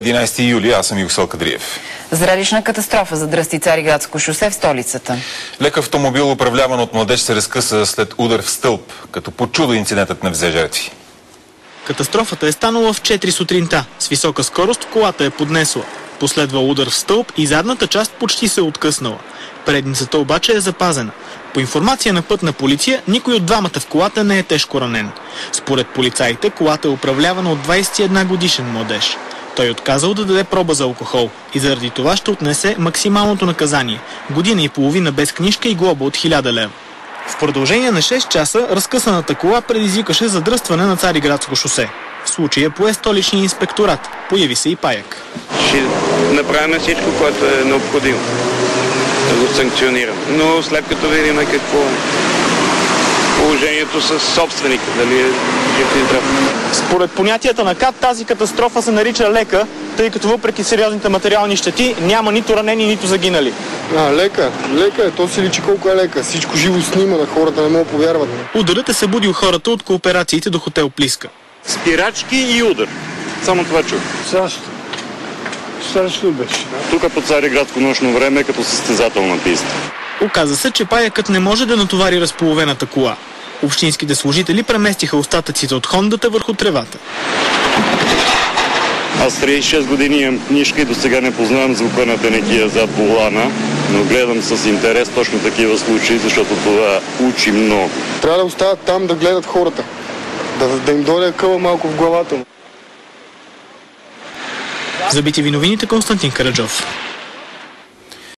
11 юли, аз съм Юксел Кадриев. Зрелищна катастрофа задръсти Цариградско шосе в столицата. Лек автомобил, управляван от младеж, се разкъса след удар в стълб, като по чудо инцидентът не взе жертви. Катастрофата е станала в 4 сутринта. С висока скорост колата е поднесла. Последва удар в стълб и задната част почти се е откъснала. Предницата обаче е запазена. По информация на пътна полиция, никой от двамата в колата не е тежко ранен. Според полицаите, колата е управлявана от 21 годишен младеж. Той е отказал да даде проба за алкохол и заради това ще отнесе максималното наказание – година и половина без книжка и глоба от 1000 лева. В продължение на 6 часа разкъсаната кола предизвикаше задръстване на Цариградско шосе. В случая пое столичния инспекторат. Появи се и паяк. Ще направим всичко, което е необходимо да го санкционирам. Но след като видим какво положението с собственика, дали е жив и здрав. Според понятията на КАТ тази катастрофа се нарича лека, тъй като въпреки сериозните материални щети няма нито ранени, нито загинали. Лека е, то си личи колко е лека. Всичко живо снима, на хората не могат да повярват. Ударът е събудил хората от кооперациите до хотел Плиска. Спирачки и удар. Само това чух. Страшно беше. Тук по Цариградско нощно време като състезателна писта. Оказа се, че паякът не може да натовари разполовената кола. Общинските служители преместиха остатъците от хондата върху тревата. Аз 36 години имам книжка и до сега не познавам звука на тенекия зад волана, но гледам с интерес точно такива случаи, защото това учи много. Трябва да остават там да гледат хората, да им дойде къла малко в главата. За BTV новините Константин Караджов.